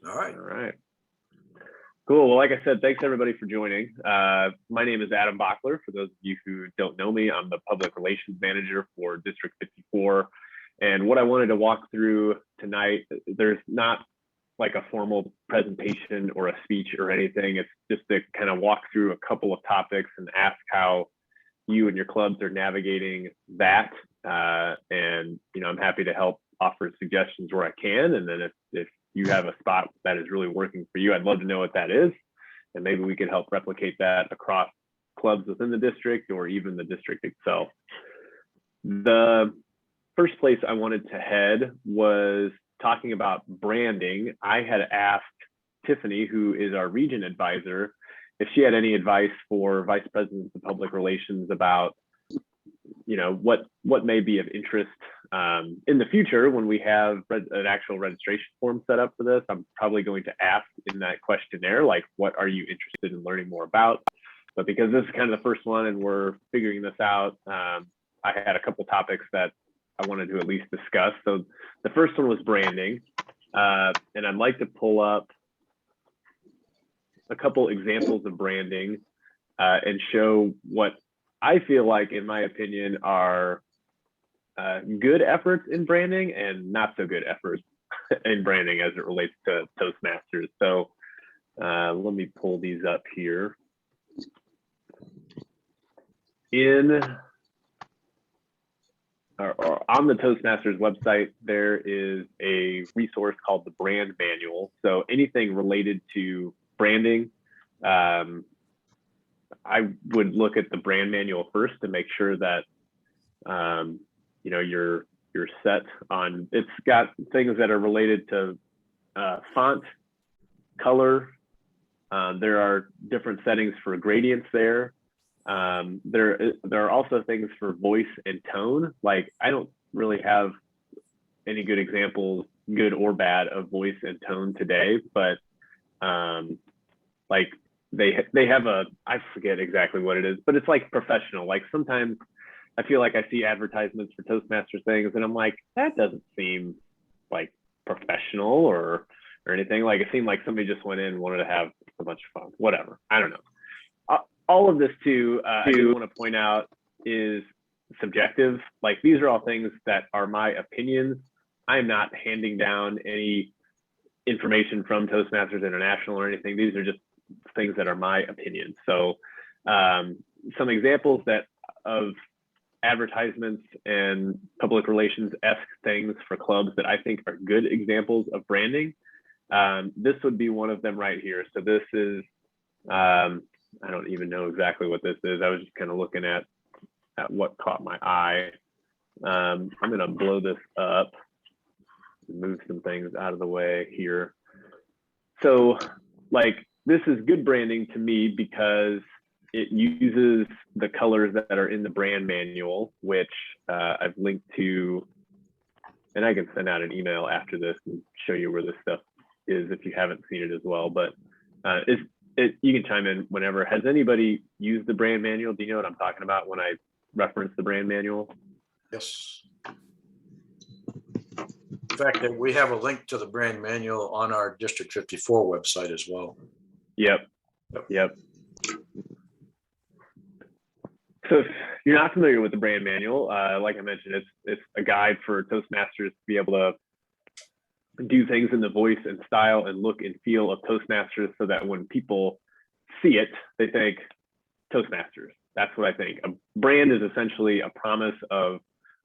All right. All right. Cool. Well, like I said, thanks everybody for joining. My name is Adam Bachler. For those of you who don't know me, I'm the Public Relations Manager for District 54. And what I wanted to walk through tonight, there's not like a formal presentation or a speech or anything. It's just to kind of walk through a couple of topics and ask how you and your clubs are navigating that. And, I'm happy to help offer suggestions where I can. And then if you have a spot that is really working for you, I'd love to know what that is. And maybe we could help replicate that across clubs within the district or even the district itself. The first place I wanted to head was talking about branding. I had asked Tiffany, who is our region advisor, if she had any advice for vice presidents of public relations about, what may be of interest in the future when we have an actual registration form set up for this. I'm probably going to ask in that questionnaire, like, what are you interested in learning more about? But because this is kind of the first one and we're figuring this out, I had a couple topics that I wanted to at least discuss. So the first one was branding. And I'd like to pull up a couple examples of branding and show what I feel like, in my opinion, are good efforts in branding and not so good efforts in branding as it relates to Toastmasters. So let me pull these up here. On the Toastmasters website, there is a resource called the Brand Manual. So anything related to branding, I would look at the brand manual first to make sure that you're set on. It's got things that are related to font, color. There are different settings for gradients there. There are also things for voice and tone. Like, I don't really have any good examples, good or bad, of voice and tone today, but like they have I forget exactly what it is, but it's like professional. Like, sometimes I feel like I see advertisements for Toastmasters things and I'm like, that doesn't seem like professional or anything. Like, it seemed like somebody just went in and wanted to have a bunch of fun, whatever. I don't know. All of this too, I do want to point out, is subjective. Like, these are all things that are my opinions. I'm not handing down any information from Toastmasters International or anything. These are just things that are my opinion. So some examples of advertisements and public relations-esque things for clubs that I think are good examples of branding. This would be one of them right here. So this is, I don't even know exactly what this is. I was just kind of looking at what caught my eye. I'm going to blow this up, move some things out of the way here. So, like, this is good branding to me because it uses the colors that are in the brand manual, which I've linked to, and I can send out an email after this and show you where this stuff is if you haven't seen it as well. But you can chime in whenever. Has anybody used the brand manual? Do you know what I'm talking about when I reference the brand manual? Yes. In fact, we have a link to the brand manual on our District 54 website as well. Yep. So if you're not familiar with the brand manual, like I mentioned, it's a guide for Toastmasters to be able to do things in the voice and style and look and feel of Toastmasters, so that when people see it, they think Toastmasters. That's what I think. A brand is essentially a promise of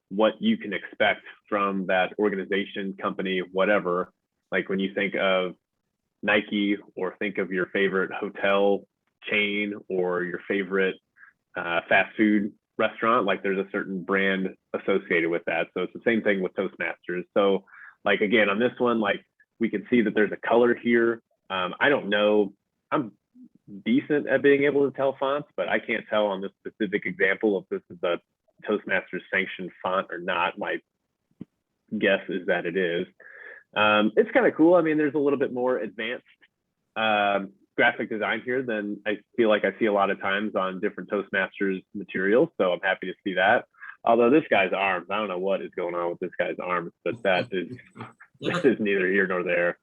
what you can expect from that organization, company, whatever. Like, when you think of Nike, or think of your favorite hotel chain or your favorite fast food restaurant, like, there's a certain brand associated with that. So it's the same thing with Toastmasters. So, like, again, on this one, like, we can see that there's a color here. I don't know, I'm decent at being able to tell fonts, but I can't tell on this specific example if this is a Toastmasters sanctioned font or not. My guess is that it is. It's kind of cool. I mean, there's a little bit more advanced graphic design here than I feel like I see a lot of times on different Toastmasters materials. So I'm happy to see that. Although this guy's arms, I don't know what is going on with this guy's arms, but that is neither here nor there.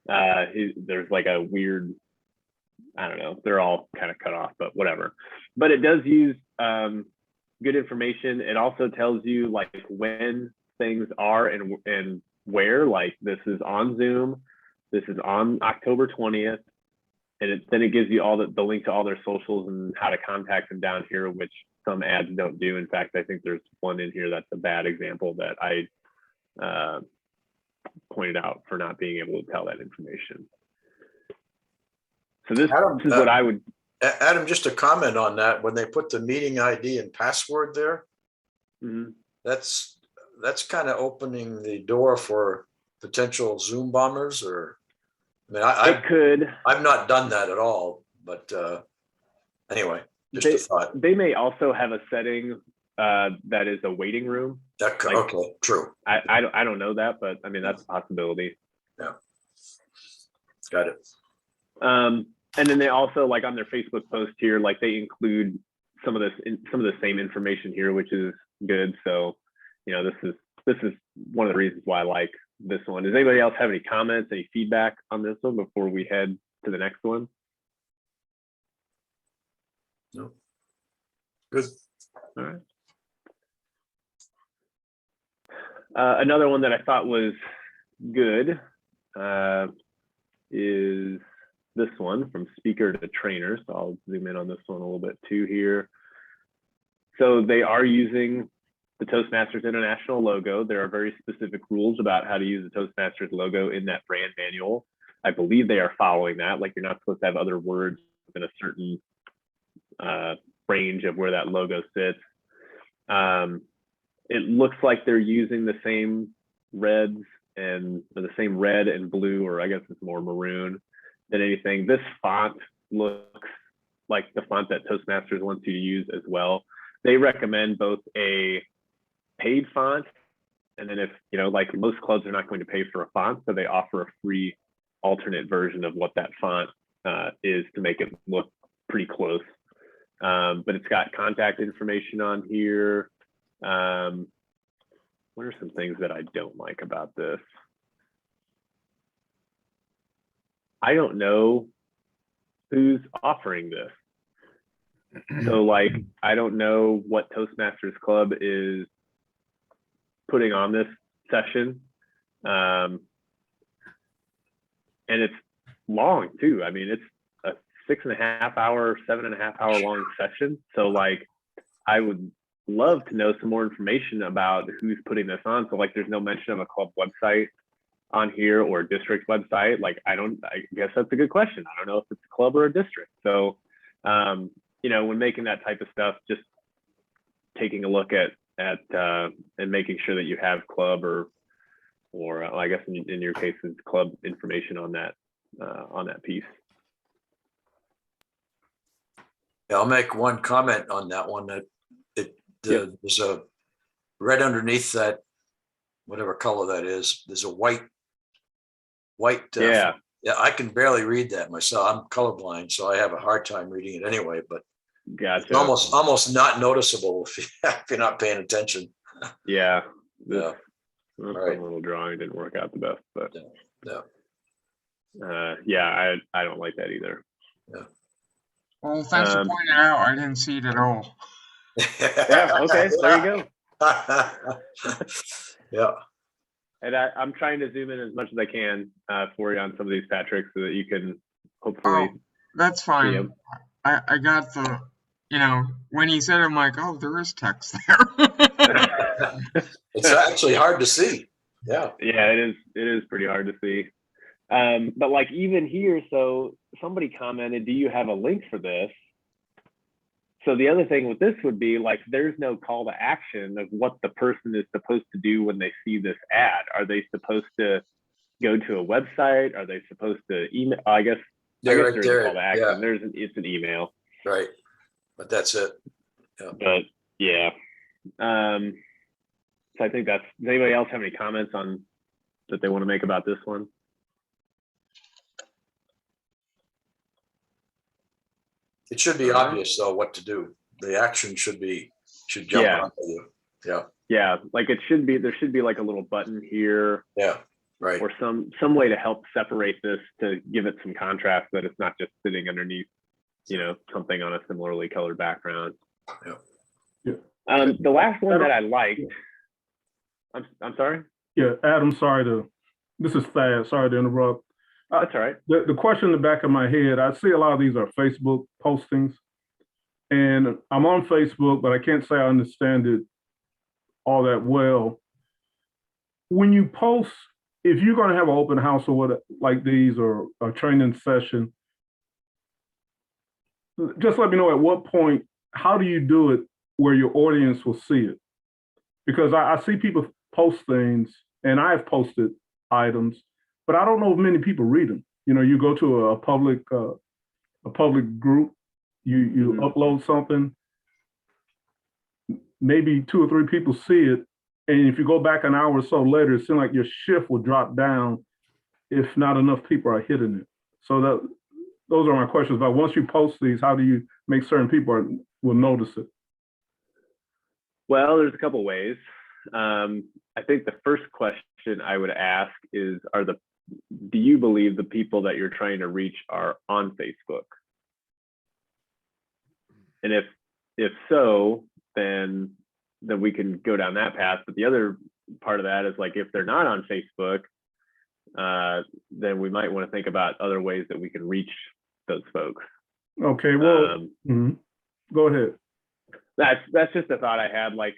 There's like a weird, I don't know, they're all kind of cut off, but whatever. But it does use good information. It also tells you like when things are and where, like this is on Zoom, this is on October 20th. And then it gives you all the link to all their socials and how to contact them down here, which some ads don't do. In fact, I think there's one in here that's a bad example that I pointed out for not being able to tell that information. So this is what I would. Adam, just a comment on that. When they put the meeting ID and password there, that's kind of opening the door for potential Zoom bombers, or I mean, it could. I've not done that at all, but anyway, just a thought. They may also have a setting that is a waiting room. That could, like, okay, true. I don't know that, but I mean that's a possibility. Yeah, got it. And then they also, like on their Facebook post here, like they include some of the same information here, which is good. So, you know, this is one of the reasons why I like this one. Does anybody else have any comments, any feedback on this one before we head to the next one? No. Good. All right. Another one that I thought was good is this one, from speaker to trainer. So I'll zoom in on this one a little bit too here. So they are using the Toastmasters International logo. There are very specific rules about how to use the Toastmasters logo in that brand manual. I believe they are following that. Like you're not supposed to have other words within a certain range of where that logo sits. It looks like they're using the same reds and the same red and blue, or I guess it's more maroon than anything. This font looks like the font that Toastmasters wants you to use as well. They recommend both a paid font, and then if, you know, like most clubs are not going to pay for a font, so they offer a free alternate version of what that font is to make it look pretty close. But it's got contact information on here. What are some things that I don't like about this? I don't know who's offering this. So like, I don't know what Toastmasters Club is putting on this session. And it's long too. I mean, it's a 6.5 hour, 7.5 hour long session. So like, I would love to know some more information about who's putting this on. So like, there's no mention of a club website on here or a district website. Like, I guess that's a good question. I don't know if it's a club or a district. So, you know, when making that type of stuff, just taking a look at and making sure that you have club or I guess in your case, it's club information on that piece. Yeah, I'll make one comment on that one. That there's a red underneath that, whatever color that is. There's a white. Yeah, I can barely read that myself. I'm colorblind, so I have a hard time reading it anyway. But gotcha. It's almost not noticeable if you're not paying attention. Yeah. Yeah. Right. Little drawing didn't work out the best, but yeah. I don't like that either. Yeah. Well, thanks for pointing it out. I didn't see it at all. Yeah. Okay. There you go. Yeah. And I'm trying to zoom in as much as I can for you on some of these, Patrick, so that you can hopefully. Oh, that's fine. I got the, you know, when he said, I'm like, oh, there is text there. It's actually hard to see. Yeah. Yeah, it is pretty hard to see. But like even here, so somebody commented, do you have a link for this? So the other thing with this would be like, there's no call to action of what the person is supposed to do when they see this ad. Are they supposed to go to a website? Are they supposed to email? I guess there's a call to action. Yeah. It's an email. Right. But that's it. Yeah. But yeah. So I think does anybody else have any comments on that they want to make about this one? It should be obvious though what to do. The action should jump out at you. Yeah. Yeah, like there should be like a little button here. Yeah, right. Right. or some way to help separate this, to give it some contrast, that it's not just sitting underneath, something on a similarly colored background. Yeah. The last one that I liked, I'm sorry. Yeah, Adam, this is Thad, sorry to interrupt. That's all right. The question in the back of my head, I see a lot of these are Facebook postings, and I'm on Facebook, but I can't say I understand it all that well. When you post, if you're going to have an open house or what like these, or a training session, just let me know at what point, how do you do it where your audience will see it? Because I see people post things, and I've posted items, but I don't know if many people read them. You go to a public group, you upload something, maybe 2 or 3 people see it, and if you go back an hour or so later, it seems like your shift will drop down if not enough people are hitting it. So those are my questions about, once you post these, how do you make certain people will notice it? Well, there's a couple ways. I think the first question I would ask is, do you believe the people that you're trying to reach are on Facebook? And if so, then we can go down that path. But the other part of that is, like, if they're not on Facebook, then we might want to think about other ways that we can reach those folks. Okay, well, go ahead. That's just a thought I had. Like,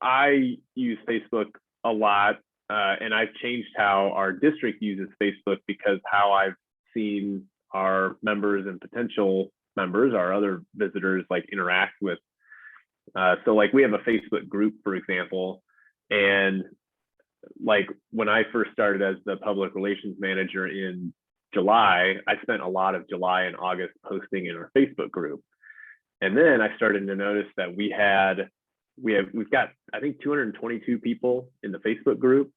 I use Facebook a lot, and I've changed how our district uses Facebook, because how I've seen our members and potential members, our other visitors, like, interact with. So, like, we have a Facebook group, for example, and, like, when I first started as the public relations manager in July, I spent a lot of July and August posting in our Facebook group. And then I started to notice that we've got, I think, 222 people in the Facebook group,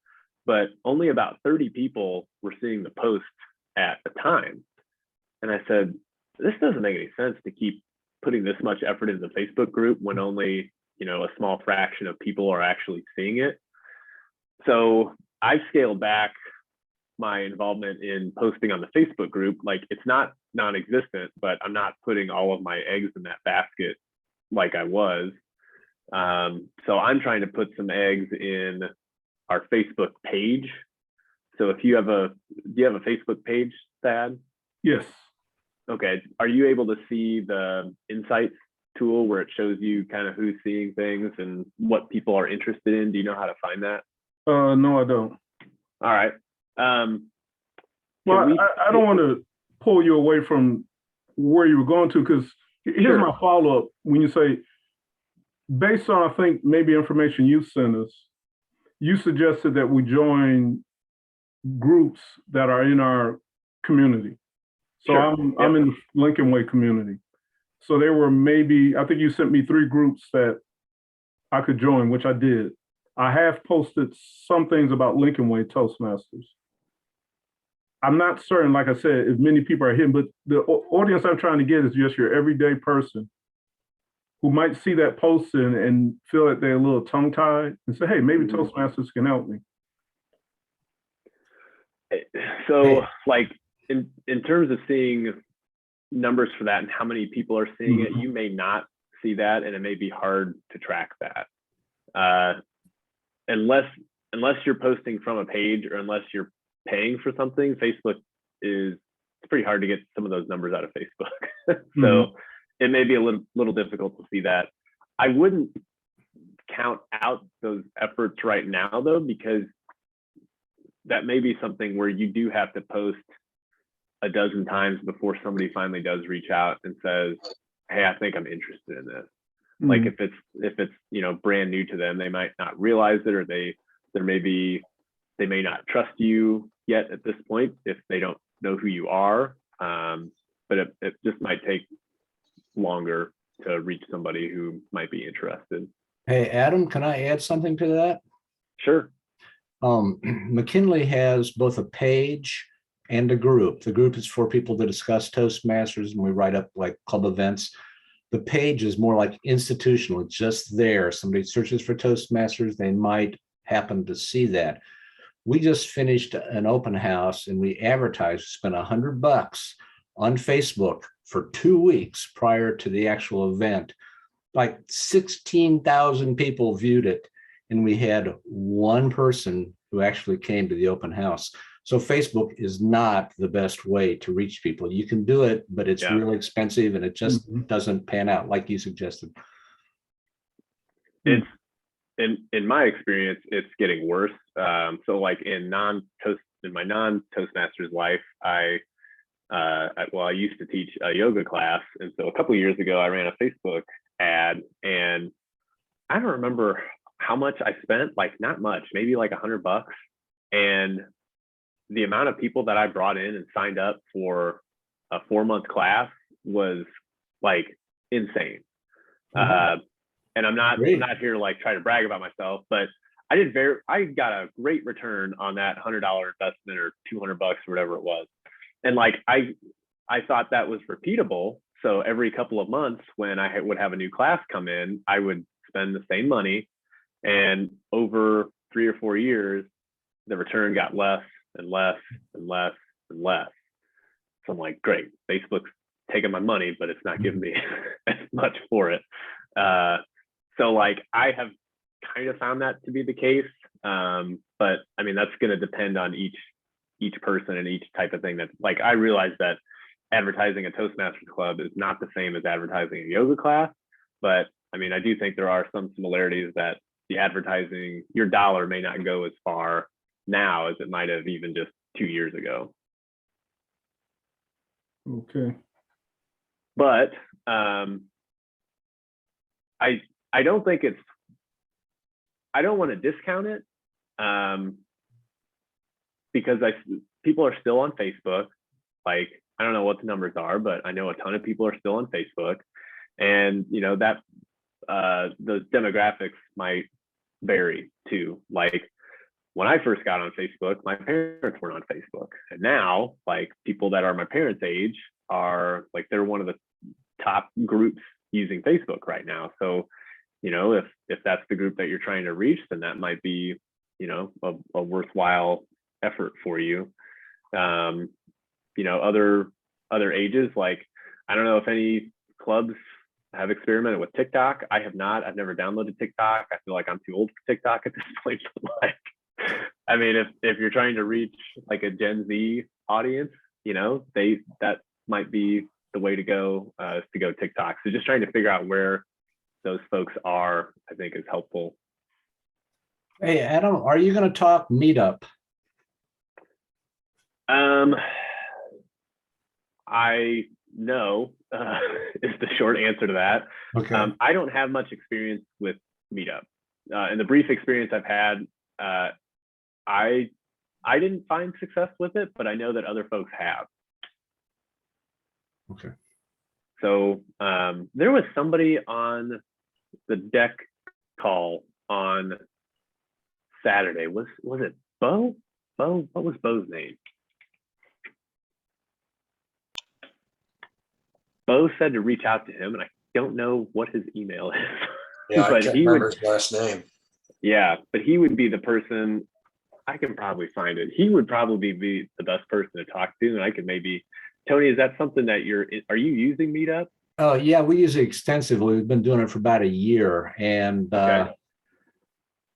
but only about 30 people were seeing the post at a time. And I said, this doesn't make any sense to keep putting this much effort into the Facebook group when only, a small fraction of people are actually seeing it. So I've scaled back my involvement in posting on the Facebook group. Like, it's not non-existent, but I'm not putting all of my eggs in that basket like I was. So I'm trying to put some eggs in our Facebook page. So if do you have a Facebook page, Thad? Yes. Okay. Are you able to see the insights tool where it shows you kind of who's seeing things and what people are interested in? Do you know how to find that? No, I don't. All right. Well, I don't want to pull you away from where you were going to, because here's my follow-up. When you say, based on, I think, maybe information you sent us, you suggested that we join groups that are in our community. So I'm in the Lincoln Way community. So there were maybe, I think you sent me 3 groups that I could join, which I did. I have posted some things about Lincoln Way Toastmasters. I'm not certain, like I said, if many people are hitting, but the audience I'm trying to get is just your everyday person who might see that post and feel that they're a little tongue-tied and say, hey, maybe Toastmasters can help me. So, like, in terms of seeing numbers for that and how many people are seeing it, you may not see that, and it may be hard to track that. Unless you're posting from a page, or unless you're paying for something, Facebook it's pretty hard to get some of those numbers out of Facebook. So it may be a little difficult to see that. I wouldn't count out those efforts right now, though, because that may be something where you do have to post a dozen times before somebody finally does reach out and says, hey, I think I'm interested in this. Like, if it's brand new to them, they might not realize it, or they may not trust you yet at this point if they don't know who you are. But it just might take longer to reach somebody who might be interested. Hey, Adam, can I add something to that? Sure. McKinley has both a page and a group. The group is for people to discuss Toastmasters, and we write up like club events. The page is more like institutional. It's just there. Somebody searches for Toastmasters, they might happen to see that. We just finished an open house and we advertised, spent $100 on Facebook for 2 weeks prior to the actual event. Like 16,000 people viewed it, and we had one person who actually came to the open house. So Facebook is not the best way to reach people. You can do it, but it's really expensive and it just doesn't pan out like you suggested. It's in my experience, it's getting worse. So like in my non-Toastmasters life, I used to teach a yoga class. And so a couple of years ago, I ran a Facebook ad, and I don't remember how much I spent, like not much, maybe like $100. And the amount of people that I brought in and signed up for a 4-month class was like insane. And I'm not here to like try to brag about myself, but I got a great return on that $100 investment or $200 or whatever it was. And like, I thought that was repeatable. So every couple of months when I would have a new class come in, I would spend the same money. And over 3 or 4 years, the return got less and less and less and less. So I'm like, great, Facebook's taking my money, but it's not giving me as much for it. So like, I have kind of found that to be the case. But I mean, that's going to depend on each person and each type of thing. That like, I realize that advertising a Toastmasters club is not the same as advertising a yoga class. But I mean, I do think there are some similarities that the advertising, your dollar may not go as far now as it might have even just 2 years ago. Okay. But I don't think I don't want to discount it because people are still on Facebook. Like, I don't know what the numbers are, but I know a ton of people are still on Facebook, and you know that those demographics might vary too. Like when I first got on Facebook, my parents weren't on Facebook, and now like people that are my parents' age are like, they're one of the top groups using Facebook right now. So, you know, if that's the group that you're trying to reach, then that might be, you know, a worthwhile effort for you. You know, other ages, like, I don't know if any clubs have experimented with TikTok. I have not. I've never downloaded TikTok. I feel like I'm too old for TikTok at this point. Like, I mean, if you're trying to reach like a Gen Z audience, you know, that might be the way to go, is to go TikTok. So just trying to figure out where those folks are, I think, is helpful. Hey, Adam, are you going to talk Meetup? I know is the short answer to that. Okay. I don't have much experience with Meetup. In the brief experience I've had, I didn't find success with it, but I know that other folks have. Okay. So there was somebody on the deck call on Saturday. Was it Bo? What was Bo's name? Bo said to reach out to him, and I don't know what his email is. Yeah, but I can't remember his last name. Yeah, but he would be the person. I can probably find it. He would probably be the best person to talk to, and I could maybe. Tony, is that something that are you using Meetup? Oh, yeah, we use it extensively. We've been doing it for about a year. And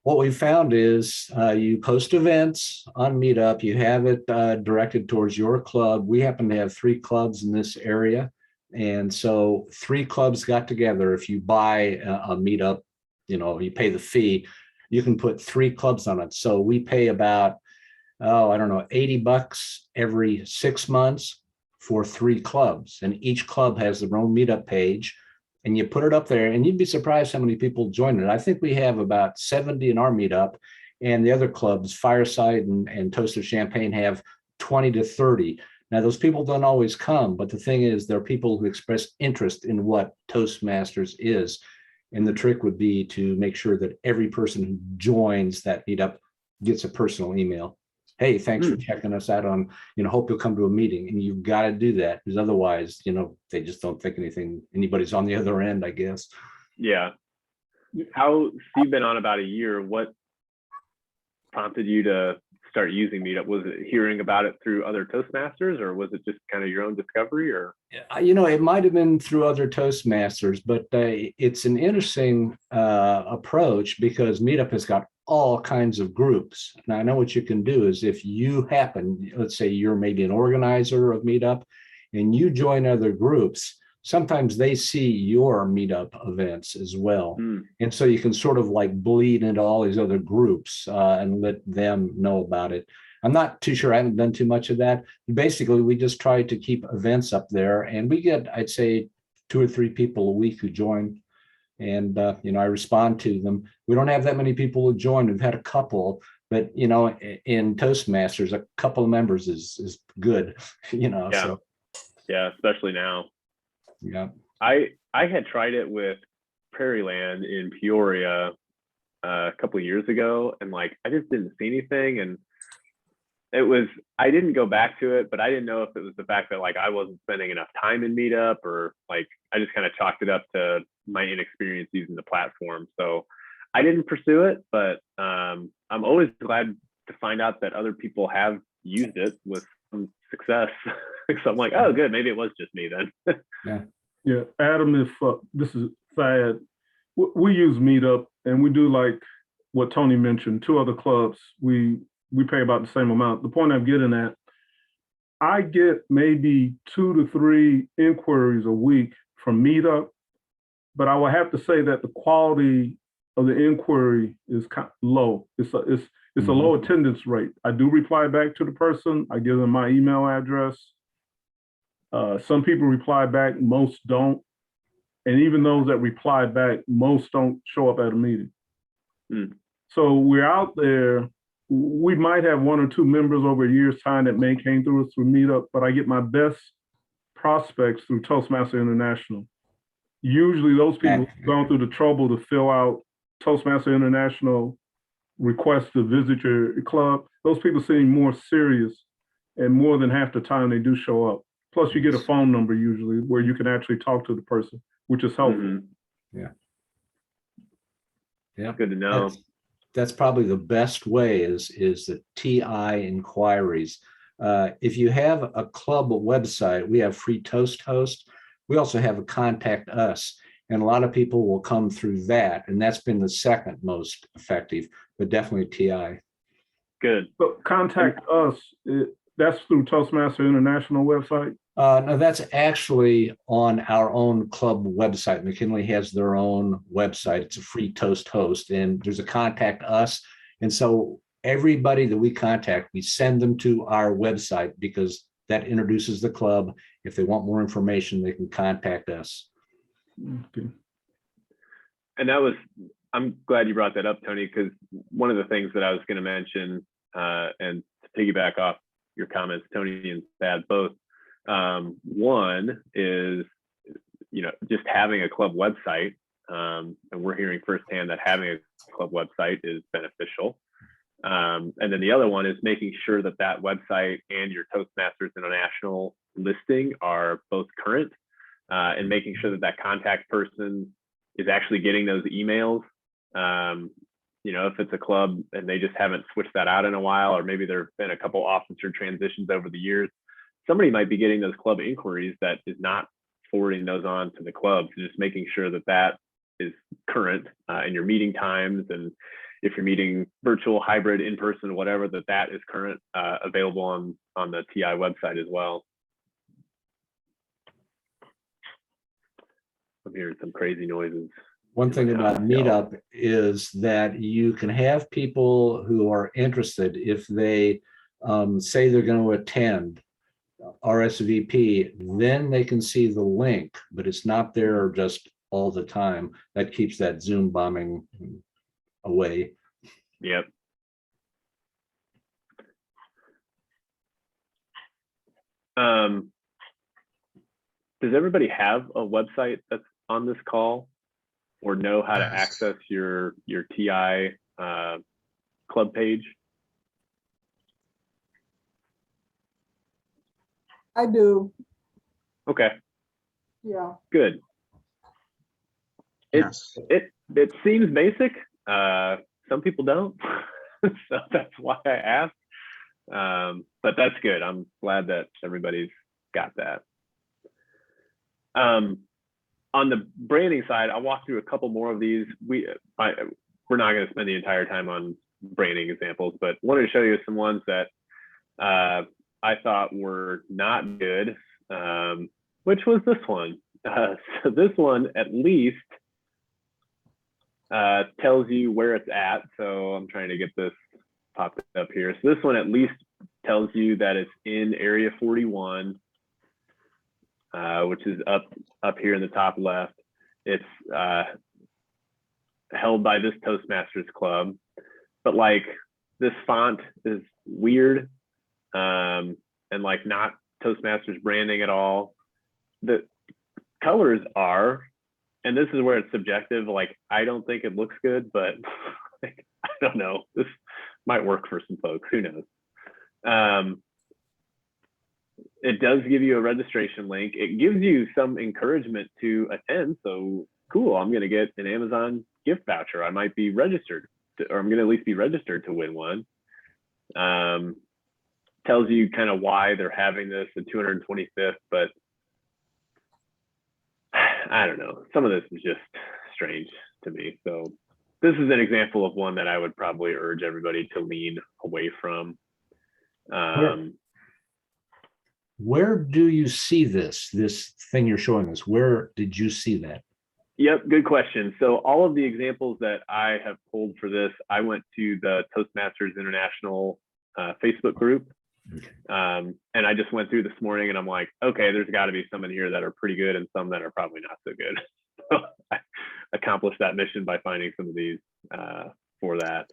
what we found is you post events on Meetup, you have it directed towards your club. We happen to have 3 clubs in this area. And so 3 clubs got together. If you buy a Meetup, you know, you pay the fee, you can put 3 clubs on it. So we pay about, I don't know, $80 every 6 months for 3 clubs, and each club has their own Meetup page, and you put it up there, and you'd be surprised how many people join it. I think we have about 70 in our Meetup, and the other clubs, Fireside and Toast of Champagne, have 20 to 30. Now, those people don't always come, but the thing is, there are people who express interest in what Toastmasters is, and the trick would be to make sure that every person who joins that Meetup gets a personal email. Hey, thanks for checking us out on, you know, hope you'll come to a meeting. And you've got to do that, because otherwise, you know, they just don't think anybody's on the other end, I guess. Yeah. So you've been on about a year. What prompted you to start using Meetup? Was it hearing about it through other Toastmasters, or was it just kind of your own discovery? Or it might have been through other Toastmasters, but it's an interesting approach because Meetup has got all kinds of groups. Now, I know what you can do is if you happen, let's say you're maybe an organizer of Meetup and you join other groups, sometimes they see your Meetup events as well. And so you can sort of like bleed into all these other groups and let them know about it. I'm not too sure. I haven't done too much of that. Basically, we just try to keep events up there, and we get, I'd say, 2 or 3 people a week who join. And, I respond to them. We don't have that many people who join. We've had a couple, but, in Toastmasters, a couple of members is good, Yeah. So. Yeah, especially now. Yeah. I had tried it with Prairie Land in Peoria a couple of years ago, and like I just didn't see anything, and I didn't go back to it, but I didn't know if it was the fact that like I wasn't spending enough time in Meetup, or like I just kind of chalked it up to my inexperience using the platform. So I didn't pursue it, but I'm always glad to find out that other people have used it with some success. So I'm like, oh, good, maybe it was just me then. Yeah, Adam, if this is sad, we use Meetup, and we do like what Tony mentioned, 2 other clubs. We pay about the same amount. The point I'm getting at, I get maybe 2 to 3 inquiries a week from Meetup, but I would have to say that the quality of the inquiry is kind of low. It's a low attendance rate. I do reply back to the person. I give them my email address. Some people reply back, most don't. And even those that reply back, most don't show up at a meeting. So we're out there. We might have 1 or 2 members over a year's time that may came through us through Meetup, but I get my best prospects through Toastmaster International. Usually those people have gone through the trouble to fill out Toastmaster International request to visit your club. Those people seem more serious, and more than half the time they do show up. Plus you get a phone number usually where you can actually talk to the person, which is helpful. Yeah. Good to know. That's probably the best way is the TI inquiries. If you have a club website, we have free Toast Host. We also have a Contact Us, and a lot of people will come through that, and that's been the second most effective, but definitely TI. Good. But Contact Us, that's through Toastmaster International website? No, that's actually on our own club website. McKinley has their own website. It's a free Toast Host, and there's a Contact Us. And so everybody that we contact, we send them to our website because that introduces the club. If they want more information, they can contact us. Okay. And I'm glad you brought that up, Tony, because one of the things that I was going to mention, and to piggyback off your comments, Tony and Thad both, one is, just having a club website, and we're hearing firsthand that having a club website is beneficial. And then the other one is making sure that that website and your Toastmasters International listing are both current, and making sure that that contact person is actually getting those emails. If it's a club and they just haven't switched that out in a while, or maybe there have been a couple officer transitions over the years, somebody might be getting those club inquiries that is not forwarding those on to the club. So just making sure that that is current in your meeting times, and if you're meeting virtual, hybrid, in person, whatever, that is current, available on the TI website as well. I'm hearing some crazy noises. One thing about Meetup is that you can have people who are interested, if they say they're going to attend, RSVP, then they can see the link, but it's not there just all the time. That keeps that Zoom bombing away. Yep. Does everybody have a website that's on this call, or know how to access your TI club page? I do. Okay. Yeah. Good. Yes. It seems basic. Some people don't, so that's why I asked. But that's good. I'm glad that everybody's got that. On the branding side, I'll walk through a couple more of these. We're not going to spend the entire time on branding examples, but wanted to show you some ones that I thought were not good, which was this one. So this one at least tells you where it's at. So I'm trying to get this popped up here. So this one at least tells you that it's in Area 41. Which is up here in the top left. It's held by this Toastmasters club, but like this font is weird and like not Toastmasters branding at all. The colors are, and this is where it's subjective. Like I don't think it looks good, but like, I don't know. This might work for some folks. Who knows? It does give you a registration link. It gives you some encouragement to attend. So cool, I'm going to get an Amazon gift voucher. I might be registered or I'm going to at least be registered to win one. Tells you kind of why they're having this, the 225th, but I don't know. Some of this is just strange to me. So this is an example of one that I would probably urge everybody to lean away from. Where do you see this thing you're showing us? Where did you see that? Yep, good question. So all of the examples that I have pulled for this, I went to the Toastmasters International Facebook group. Okay. And I just went through this morning and I'm like, okay, there's got to be some in here that are pretty good and some that are probably not so good. So I accomplished that mission by finding some of these for that.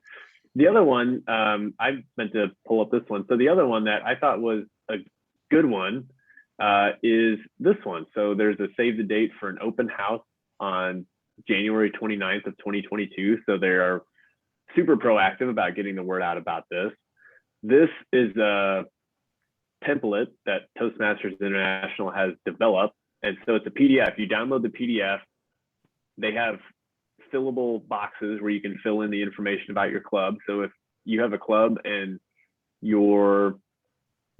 The other one, I meant to pull up this one. So the other one that I thought was a good one is this one. So there's a save the date for an open house on January 29th of 2022. So they are super proactive about getting the word out about this. This is a template that Toastmasters International has developed. And so it's a PDF. You download the PDF. They have fillable boxes where you can fill in the information about your club. So if you have a club and your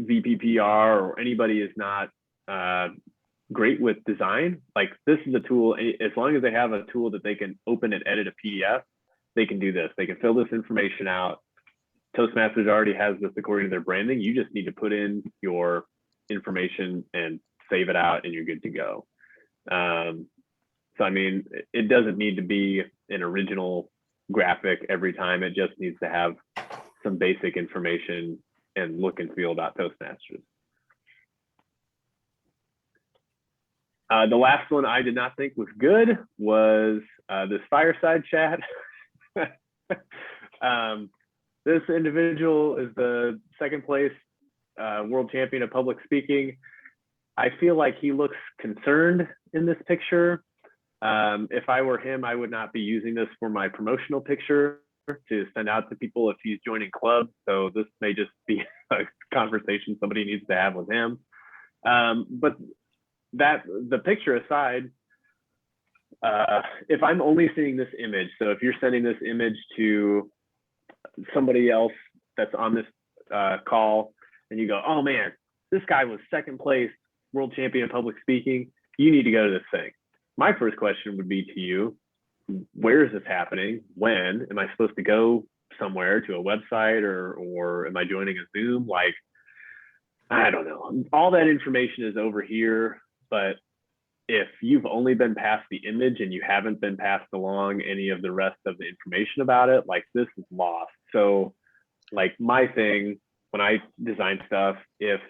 VPPR or anybody is not great with design, like this is a tool. As long as they have a tool that they can open and edit a PDF, they can do this. They can fill this information out. Toastmasters already has this according to their branding. You just need to put in your information and save it out and you're good to go. So, I mean, it doesn't need to be an original graphic every time. It just needs to have some basic information and look and feel about Toastmasters. The last one I did not think was good was this fireside chat. This individual is the second place world champion of public speaking. I feel like he looks concerned in this picture. If I were him, I would not be using this for my promotional picture to send out to people if he's joining clubs. So this may just be a conversation somebody needs to have with him. But the picture aside, if I'm only seeing this image, so if you're sending this image to somebody else that's on this call and you go, oh man, this guy was second place world champion of public speaking, you need to go to this thing. My first question would be to you, where is this happening? When? Am I supposed to go somewhere to a website or am I joining a Zoom? Like, I don't know. All that information is over here, but if you've only been passed the image and you haven't been passed along any of the rest of the information about it, like this is lost. So like my thing, when I design stuff, if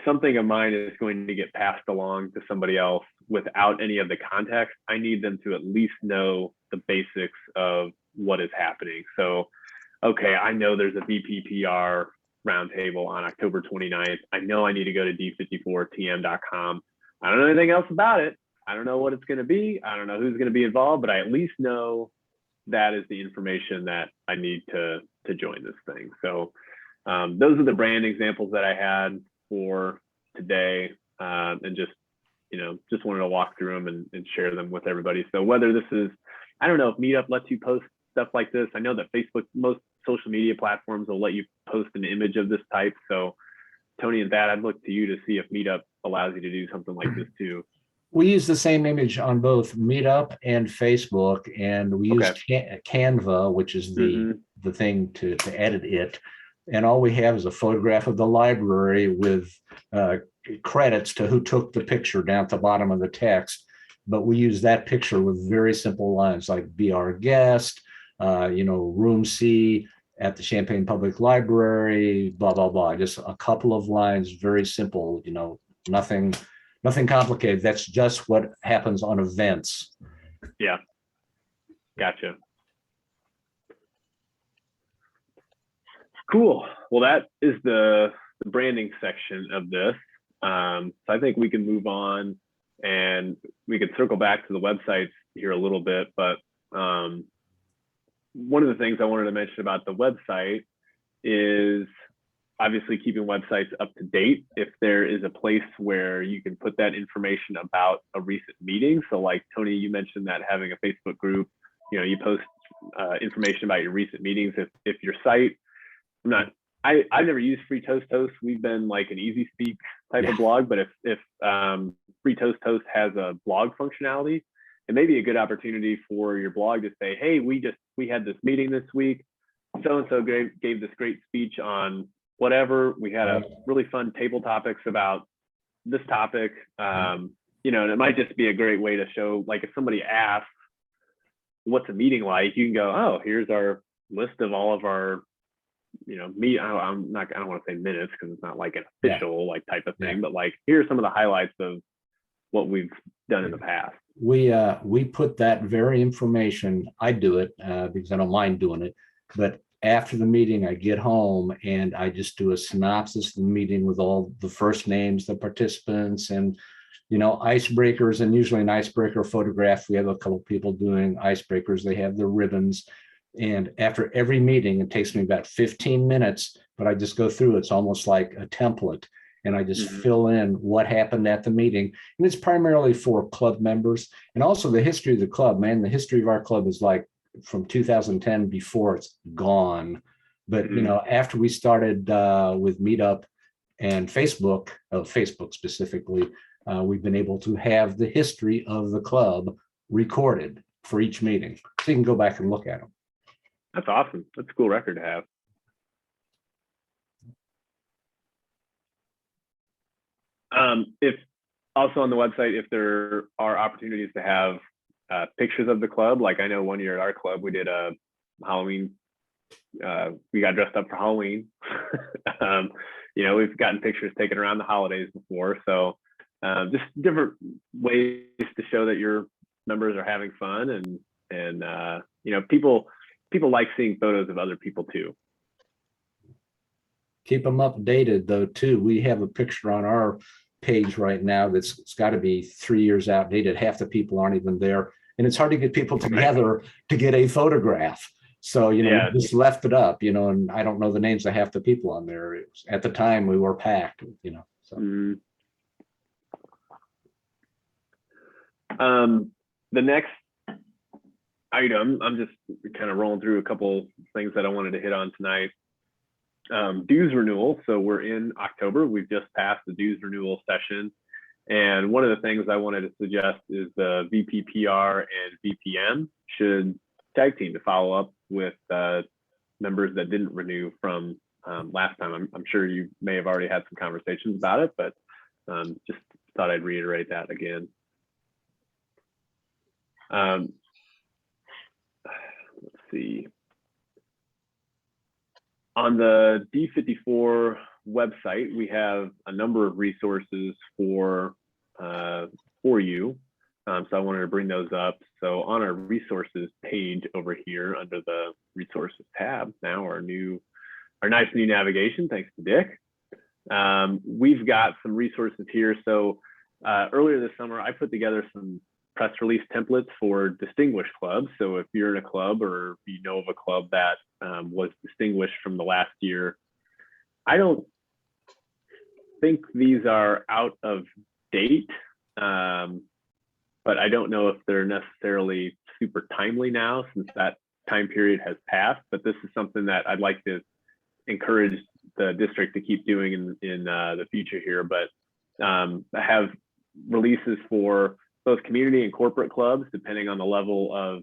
something of mine is going to get passed along to somebody else without any of the context, I need them to at least know the basics of what is happening. So, okay, I know there's a VPPR roundtable on October 29th. I know I need to go to d54tm.com. I don't know anything else about it. I don't know what it's going to be. I don't know who's going to be involved, but I at least know that is the information that I need to join this thing. So those are the brand examples that I had for today, and just wanted to walk through them and share them with everybody. So whether this is, I don't know if Meetup lets you post stuff like this. I know that Facebook, most social media platforms will let you post an image of this type. So Tony and Thad, I'd look to you to see if Meetup allows you to do something like this too. We use the same image on both Meetup and Facebook, and we use Canva, which is the thing to edit it. And all we have is a photograph of the library with credits to who took the picture down at the bottom of the text. But we use that picture with very simple lines like "Be our guest," room C at the Champaign Public Library, blah, blah, blah. Just a couple of lines, very simple, nothing complicated. That's just what happens on events. Yeah. Gotcha. Cool. Well, that is the branding section of this. So I think we can move on and we could circle back to the websites here a little bit, but one of the things I wanted to mention about the website is obviously keeping websites up to date. If there is a place where you can put that information about a recent meeting. So like Tony, you mentioned that having a Facebook group, you post information about your recent meetings. If your site, I've never used Free Toast Toast. We've been like an Easy Speak type of blog, but if Free Toast Toast has a blog functionality, it may be a good opportunity for your blog to say, hey, we had this meeting this week. So-and-so gave this great speech on whatever. We had a really fun table topics about this topic. And it might just be a great way to show, like if somebody asks, what's a meeting like? You can go, oh, here's our list of all of our, I don't want to say minutes because it's not like an official like type of thing, but like, here's some of the highlights of what we've done in the past. We put that very information. I do it because I don't mind doing it, but after the meeting, I get home and I just do a synopsis of the meeting with all the first names, the participants, and icebreakers. And usually an icebreaker photograph. We have a couple of people doing icebreakers. They have their ribbons. And after every meeting, it takes me about 15 minutes, but I just go through. It's almost like a template. And I just fill in what happened at the meeting. And it's primarily for club members and also the history of the club, man. The history of our club is like from 2010 before it's gone. But, after we started with Meetup and Facebook specifically, we've been able to have the history of the club recorded for each meeting. So you can go back and look at them. That's awesome. That's a cool record to have. If also on the website, if there are opportunities to have pictures of the club, like I know one year at our club, we did a Halloween, we got dressed up for Halloween. We've gotten pictures taken around the holidays before. So just different ways to show that your members are having fun and people like seeing photos of other people too. Keep them updated though too. We have a picture on our page right now it's got to be 3 years outdated. Half the people aren't even there, and it's hard to get people together to get a photograph. So we just left it up, and I don't know the names of half the people on there. At the time we were packed, so. The next item, I'm just kind of rolling through a couple things that I wanted to hit on tonight. Dues renewal. So we're in October. We've just passed the dues renewal session. And one of the things I wanted to suggest is the VPPR and VPM should tag team to follow up with members that didn't renew from last time. I'm sure you may have already had some conversations about it, but just thought I'd reiterate that again. Let's see. On the D54 website, we have a number of resources for you. So I wanted to bring those up. So on our resources page over here under the resources tab, now our nice new navigation, thanks to Dick. We've got some resources here. So earlier this summer, I put together some press release templates for distinguished clubs. So if you're in a club or you know of a club that was distinguished from the last year, I don't think these are out of date, but I don't know if they're necessarily super timely now, since that time period has passed, but this is something that I'd like to encourage the district to keep doing in the future here. But have releases for both community and corporate clubs, depending on the level of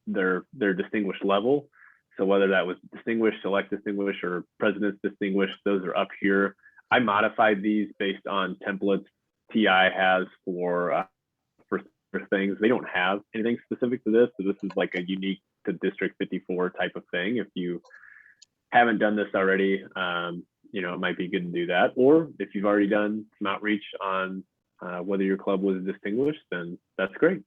their distinguished level. So whether that was distinguished, select distinguished, or president's distinguished, those are up here. I modified these based on templates TI has for things. They don't have anything specific to this, so this is like a unique to District 54 type of thing. If you haven't done this already, you know, it might be good to do that. Or if you've already done some outreach on whether your club was distinguished, then that's great.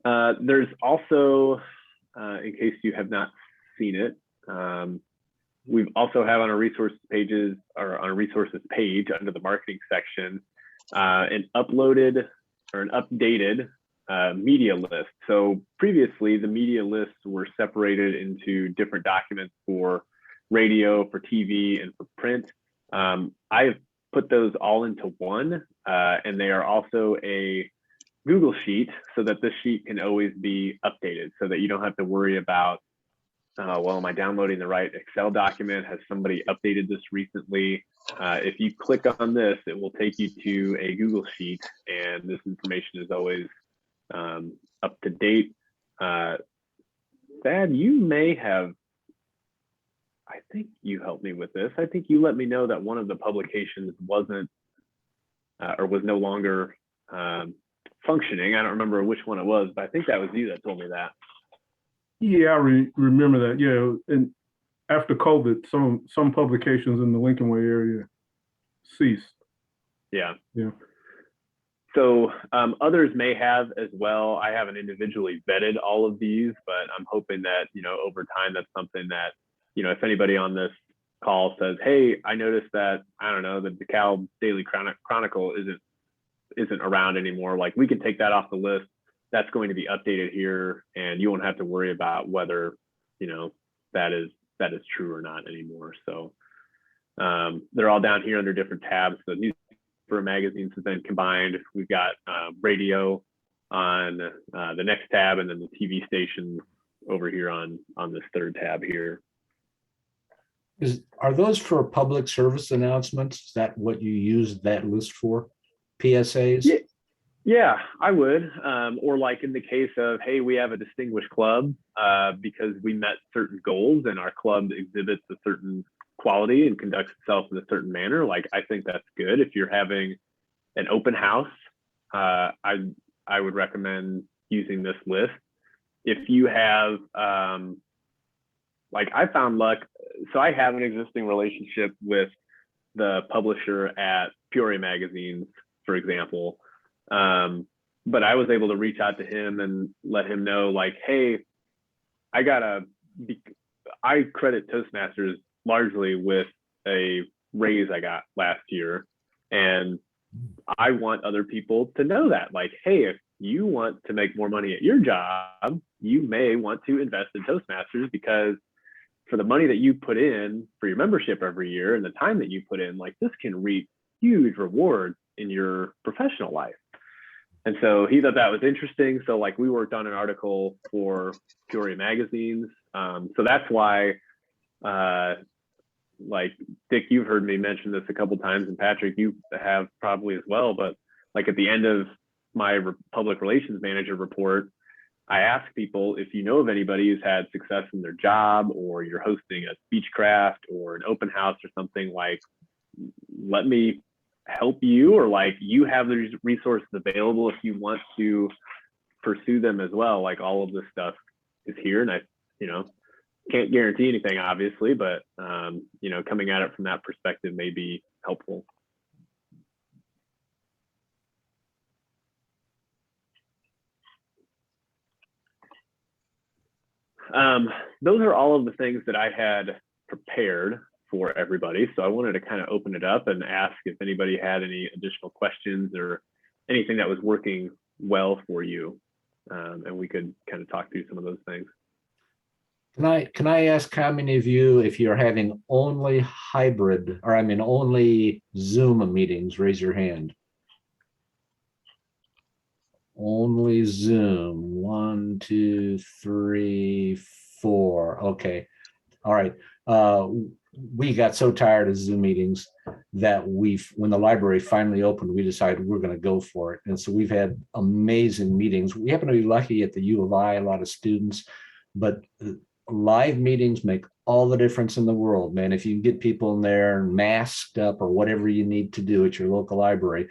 There's also, in case you have not seen it, we also have on our resources pages, or on a resources page under the marketing section, an uploaded or an updated media list. So previously the media lists were separated into different documents for radio, for TV, and for print. I've put those all into one, and they are also a Google Sheet, so that this sheet can always be updated, so that you don't have to worry about, well, am I downloading the right Excel document? Has somebody updated this recently? If you click on this, it will take you to a Google Sheet, and this information is always up to date. Thad, you may have, I think you helped me with this. I think you let me know that one of the publications wasn't, or was no longer functioning. I don't remember which one it was, but I think that was you that told me that. Yeah, I remember that. Yeah, and after COVID, some publications in the Lincoln Way area ceased. Yeah. Yeah. So others may have as well. I haven't individually vetted all of these, but I'm hoping that, you know, over time, that's something that, you know, if anybody on this call says, hey, I noticed that, I don't know, the DeKalb Daily Chronicle isn't around anymore, like we can take that off the list. That's going to be updated here, and you won't have to worry about whether, you know, that is true or not anymore. So they're all down here under different tabs. So newspaper magazines have been combined. We've got radio on the next tab, and then the TV stations over here on this third tab here. Are those for public service announcements? Is that what you use that list for? PSAs? Yeah, I would. Or like in the case of, hey, we have a distinguished club because we met certain goals and our club exhibits a certain quality and conducts itself in a certain manner. Like, I think that's good. If you're having an open house, I would recommend using this list. If you have, like I found luck, so I have an existing relationship with the publisher at Peoria Magazines, for example. But I was able to reach out to him and let him know, like, hey, I credit Toastmasters largely with a raise I got last year. And I want other people to know that, like, hey, if you want to make more money at your job, you may want to invest in Toastmasters, because for the money that you put in for your membership every year and the time that you put in, like, this can reap huge rewards in your professional life. And so he thought that was interesting. So like we worked on an article for Peoria Magazines. So that's why, like Dick, you've heard me mention this a couple times, and Patrick, you have probably as well. But like at the end of my public relations manager report, I ask people, if you know of anybody who's had success in their job, or you're hosting a speechcraft or an open house or something, like, let me help you, or like you have these resources available if you want to pursue them as well. Like, all of this stuff is here, and I, you know, can't guarantee anything obviously, but you know, coming at it from that perspective may be helpful. Those are all of the things that I had prepared for everybody. So I wanted to kind of open it up and ask if anybody had any additional questions or anything that was working well for you. And we could kind of talk through some of those things. Can I ask how many of you, if you're having only hybrid, or I mean only Zoom meetings, raise your hand. Only Zoom. 1, 2, 3, 4. Okay. All right. We got so tired of Zoom meetings that when the library finally opened, we decided we're going to go for it. And so we've had amazing meetings. We happen to be lucky at the U of I, a lot of students, but live meetings make all the difference in the world, man. If you can get people in there masked up or whatever you need to do at your local library,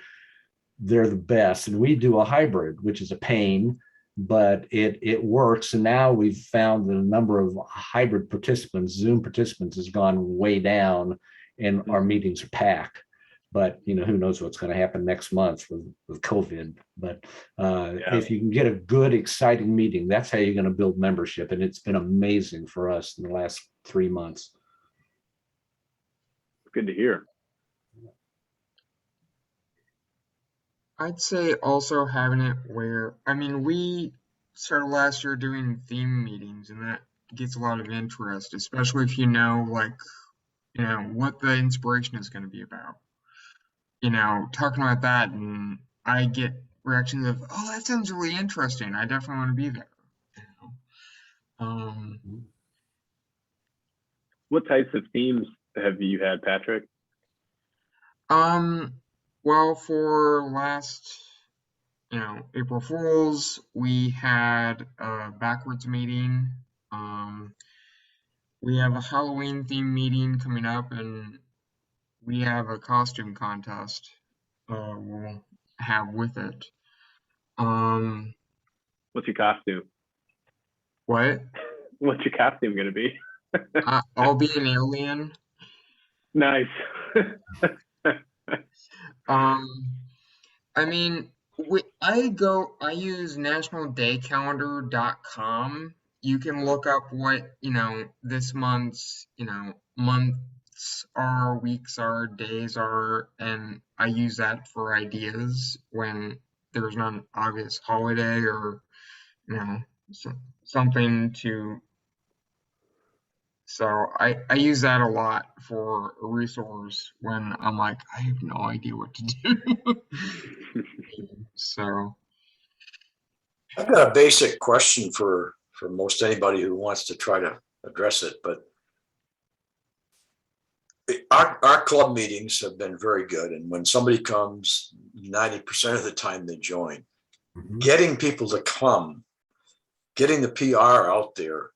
they're the best. And we do a hybrid, which is a pain, but it works. And now we've found that the number of hybrid participants, Zoom participants, has gone way down, and our meetings are packed. But who knows what's going to happen next month with COVID. But if you can get a good, exciting meeting, that's how you're going to build membership. And it's been amazing for us in the last 3 months. Good to hear. I'd say also having it where, we started last year doing theme meetings, and that gets a lot of interest, especially if what the inspiration is going to be about. Talking about that, and I get reactions of, oh, that sounds really interesting. I definitely want to be there. What types of themes have you had, Patrick? Well, for last, April Fools, we had a backwards meeting. We have a Halloween theme meeting coming up, and we have a costume contest we'll have with it. What's your costume? What? What's your costume going to be? I'll be an alien. Nice. I use nationaldaycalendar.com. You can look up what, this month's, months are, weeks are, days are, and I use that for ideas when there's not an obvious holiday or, something to. So I use that a lot for a resource when I'm like, I have no idea what to do. So I've got a basic question for most anybody who wants to try to address it, but our club meetings have been very good. And when somebody comes, 90% of the time they join. Mm-hmm. Getting people to come, getting the PR out there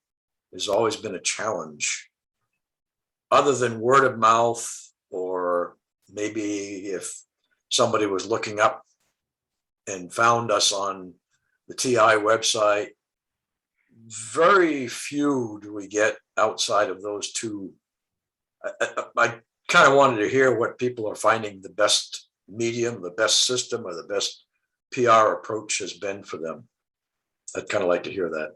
has always been a challenge. Other than word of mouth, or maybe if somebody was looking up and found us on the TI website, very few do we get outside of those two. I kind of wanted to hear what people are finding the best medium, the best system, or the best PR approach has been for them. I'd kind of like to hear that.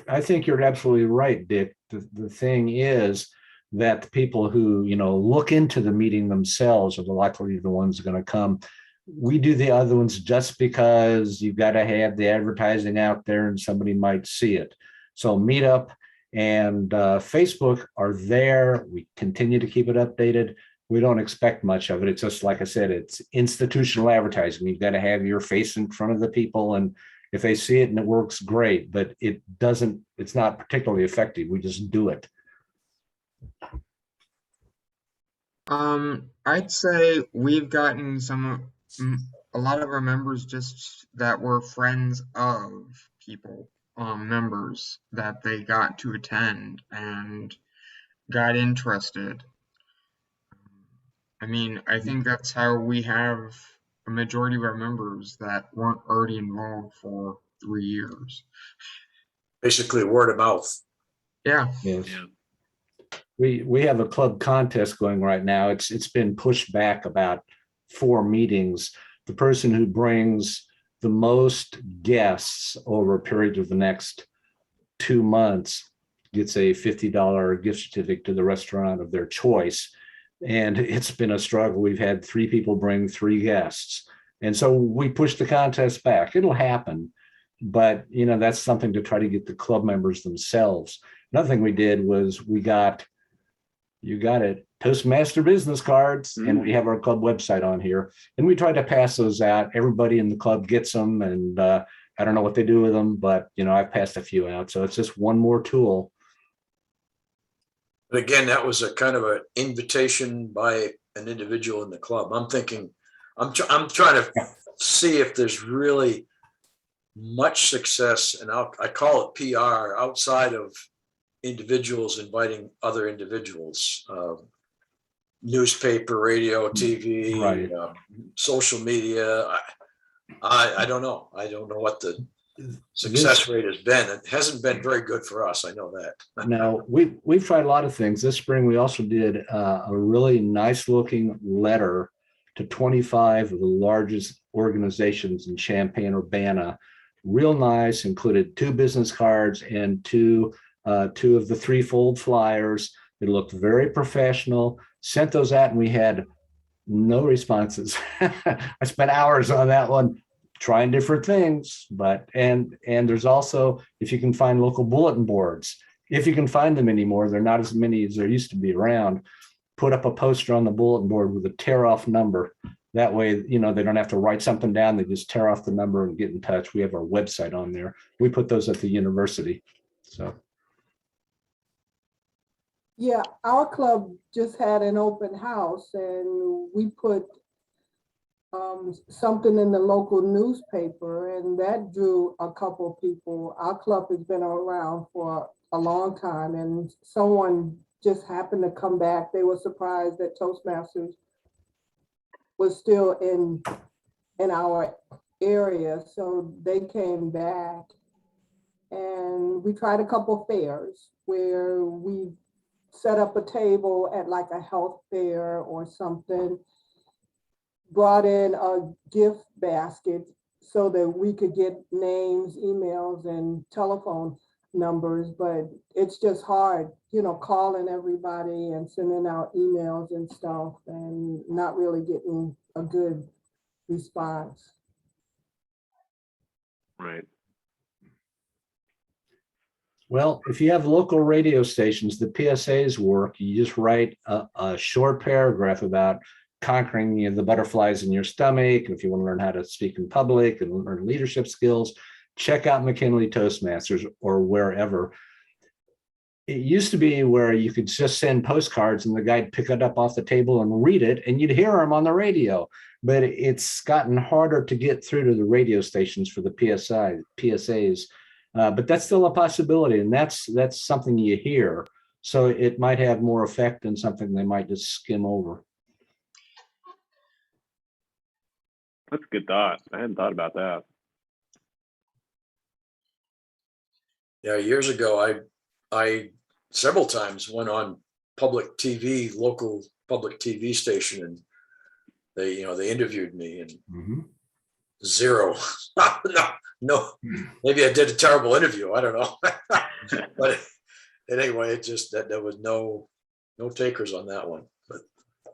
I think you're absolutely right, Dick. The thing is that the people who, look into the meeting themselves are likely the ones that are going to come. We do the other ones just because you've got to have the advertising out there and somebody might see it. So Meetup and Facebook are there. We continue to keep it updated. We don't expect much of it. It's just, like I said, it's institutional advertising. You've got to have your face in front of the people, and if they see it and it works, great, but it's not particularly effective. We just do it. I'd say we've gotten a lot of our members just that were friends of people, members that they got to attend and got interested. I think that's how we have a majority of our members that weren't already involved for 3 years. Basically word of mouth. Yeah. Yes. Yeah. We have a club contest going right now. It's been pushed back about 4 meetings. The person who brings the most guests over a period of the next 2 months gets a $50 gift certificate to the restaurant of their choice. And it's been a struggle. We've had 3 people bring 3 guests. And so we pushed the contest back. It'll happen. But, that's something to try to get the club members themselves. Another thing we did was we got, You got it. Toastmaster business cards, and we have our club website on here. And we try to pass those out. Everybody in the club gets them, and I don't know what they do with them, but I've passed a few out. So it's just one more tool. But again, that was a kind of an invitation by an individual in the club. I'm thinking, I'm trying to see if there's really much success, and I call it PR, outside of individuals inviting other individuals, newspaper, radio, TV, Right. social media. I don't know. I don't know what the success rate has been. It hasn't been very good for us. I know that. Now, we've tried a lot of things. This spring, we also did a really nice looking letter to 25 of the largest organizations in Champaign-Urbana. Real nice, included 2 business cards and two of the 3-fold flyers. It looked very professional. Sent those out, and we had no responses. I spent hours on that one, trying different things, but and there's also, if you can find local bulletin boards, if you can find them anymore, they're not as many as there used to be around. Put up a poster on the bulletin board with a tear-off number. That way, they don't have to write something down. They just tear off the number and get in touch. We have our website on there. We put those at the university. So. Yeah, our club just had an open house, and we put something in the local newspaper, and that drew a couple people. Our club has been around for a long time, and someone just happened to come back. They were surprised that Toastmasters was still in our area, so they came back, and we tried a couple fairs where we set up a table at like a health fair or something, brought in a gift basket so that we could get names, emails, and telephone numbers, but it's just hard, calling everybody and sending out emails and stuff and not really getting a good response. Right. Well, if you have local radio stations, the PSAs work. You just write a short paragraph about conquering the butterflies in your stomach. And if you want to learn how to speak in public and learn leadership skills, check out McKinley Toastmasters or wherever. It used to be where you could just send postcards and the guy'd pick it up off the table and read it, and you'd hear him on the radio. But it's gotten harder to get through to the radio stations for the PSAs. But that's still a possibility, and that's something you hear. So it might have more effect than something they might just skim over. That's a good thought. I hadn't thought about that. Yeah, years ago, I several times went on public TV, local public TV station, and they interviewed me, and zero. No, maybe I did a terrible interview. I don't know. But anyway, it just that there was no takers on that one. But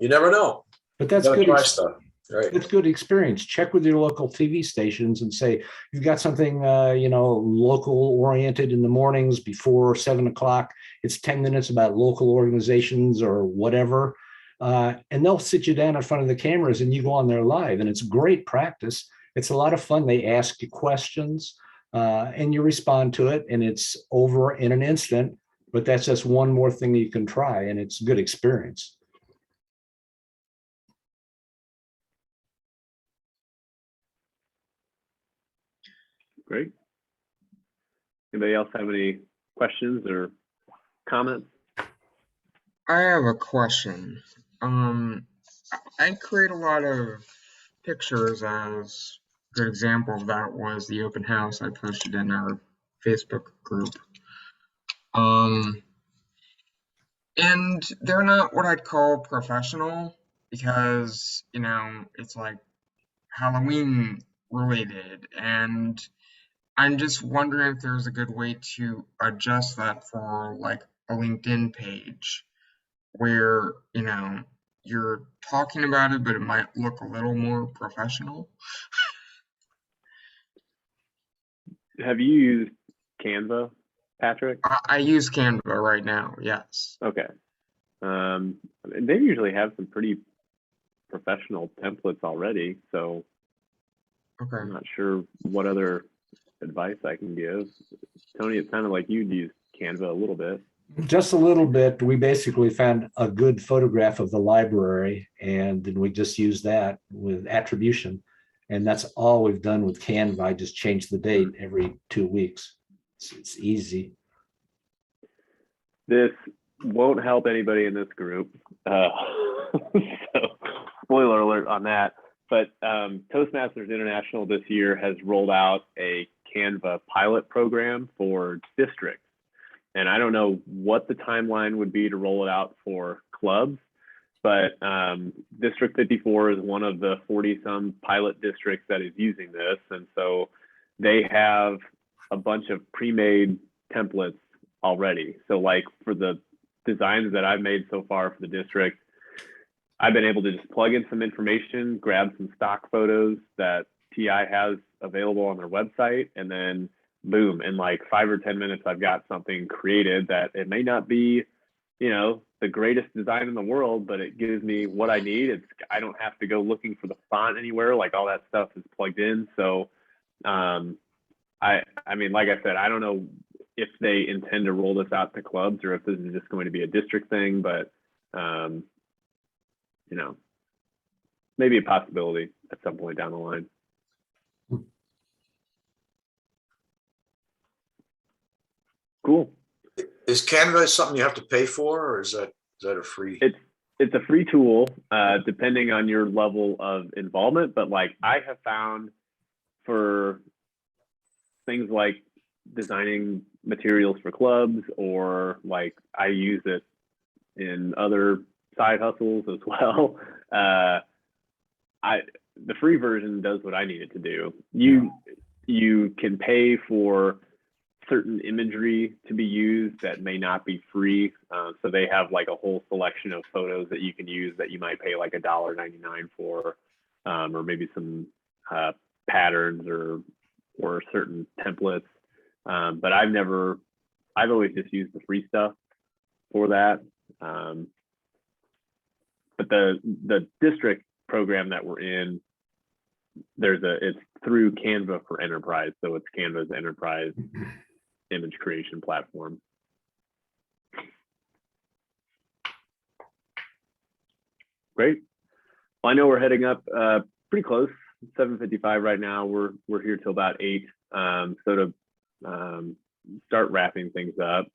you never know. But that's good. Stuff. Right. It's good experience. Check with your local TV stations and say, you've got something, local oriented in the mornings before 7 o'clock. It's 10 minutes about local organizations or whatever. And they'll sit you down in front of the cameras and you go on there live, and it's great practice. It's a lot of fun. They ask you questions and you respond to it, and it's over in an instant, but that's just one more thing you can try, and it's a good experience. Great. Anybody else have any questions or comments? I have a question. I create a lot of pictures. As a good example of that was the open house I posted in our Facebook group. And they're not what I'd call professional because, it's like Halloween related, and I'm just wondering if there's a good way to adjust that for like a LinkedIn page where, you're talking about it, but it might look a little more professional. Have you used Canva, Patrick? I use Canva right now, yes. Okay. They usually have some pretty professional templates already, so Okay. I'm not sure what other advice I can give. Tony, it sounded like you'd used Canva a little bit. Just a little bit. We basically found a good photograph of the library, and then we just use that with attribution. And that's all we've done with Canva. I just change the date every 2 weeks. It's easy. This won't help anybody in this group. So, spoiler alert on that. But Toastmasters International this year has rolled out a Canva pilot program for districts. And I don't know what the timeline would be to roll it out for clubs, but District 54 is one of the 40-some pilot districts that is using this. And so they have a bunch of pre-made templates already. So like for the designs that I've made so far for the district, I've been able to just plug in some information, grab some stock photos that TI has available on their website, and then boom, in like 5 or 10 minutes, I've got something created that it may not be, you know, the greatest design in the world, but it gives me what I need. I don't have to go looking for the font anywhere. Like all that stuff is plugged in. So, I mean, like I said, I don't know if they intend to roll this out to clubs or if this is just going to be a district thing, but, you know, maybe a possibility at some point down the line. Cool. Is Canva something you have to pay for, or is that a free? It's a free tool, depending on your level of involvement. But like I have found for things like designing materials for clubs, or like I use it in other side hustles as well. The free version does what I need it to do. You can pay for certain imagery to be used that may not be free. So they have like a whole selection of photos that you can use that you might pay like $1.99 for, or maybe some patterns or certain templates. But I've always just used the free stuff for that. But the district program that we're in, it's through Canva for Enterprise. So it's Canva's enterprise image creation platform. Great. Well, I know we're heading up pretty close, 7:55 right now. We're here till about 8. So to start wrapping things up,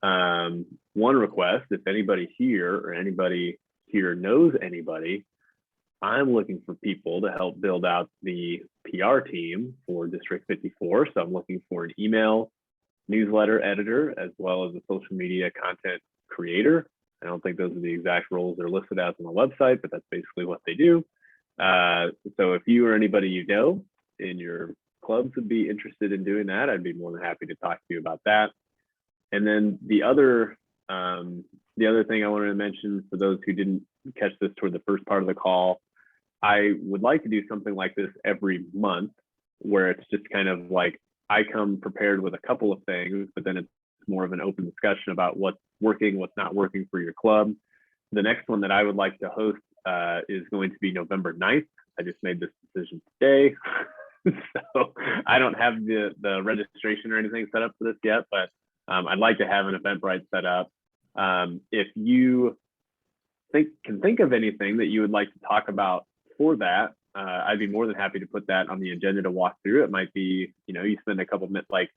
one request, if anybody here or anybody here knows anybody, I'm looking for people to help build out the PR team for District 54. So I'm looking for an email newsletter editor, as well as a social media content creator. I don't think those are the exact roles they're listed as on the website, but that's basically what they do. So if you or anybody you know in your clubs would be interested in doing that, I'd be more than happy to talk to you about that. And then the other thing I wanted to mention for those who didn't catch this toward the first part of the call, I would like to do something like this every month, where it's just kind of like I come prepared with a couple of things, but then it's more of an open discussion about what's working, what's not working for your club. The next one that I would like to host is going to be November 9th. I just made this decision today. So I don't have the registration or anything set up for this yet, but I'd like to have an Eventbrite set up. If you can think of anything that you would like to talk about for that, I'd be more than happy to put that on the agenda to walk through. It might be, you spend a couple minutes, like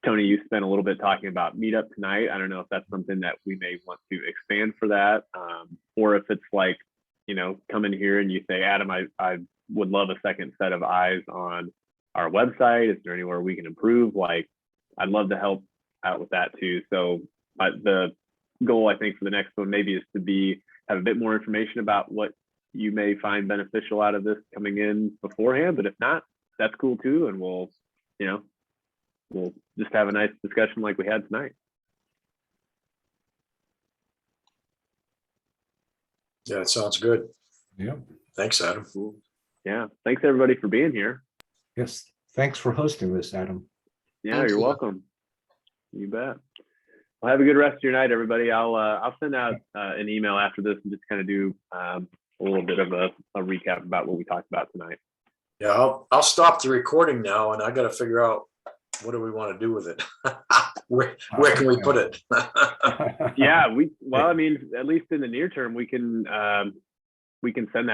Tony, you spent a little bit talking about meetup tonight. I don't know if that's something that we may want to expand for that, or if it's like, come in here and you say, Adam, I would love a second set of eyes on our website. Is there anywhere we can improve? Like, I'd love to help out with that too. So the goal, I think, for the next one maybe is to have a bit more information about what you may find beneficial out of this coming in beforehand, but if not, that's cool too. And we'll just have a nice discussion like we had tonight. Yeah, it sounds good. Yeah. Thanks, Adam. Cool. Yeah. Thanks everybody for being here. Yes. Thanks for hosting this, Adam. Yeah, you're welcome. You bet. Well, have a good rest of your night, everybody. I'll send out an email after this and just kind of do a little bit of a recap about what we talked about tonight. Yeah, I'll stop the recording now, and I got to figure out what do we want to do with it. where can we put it? Yeah, well, I mean, at least in the near term, we can send that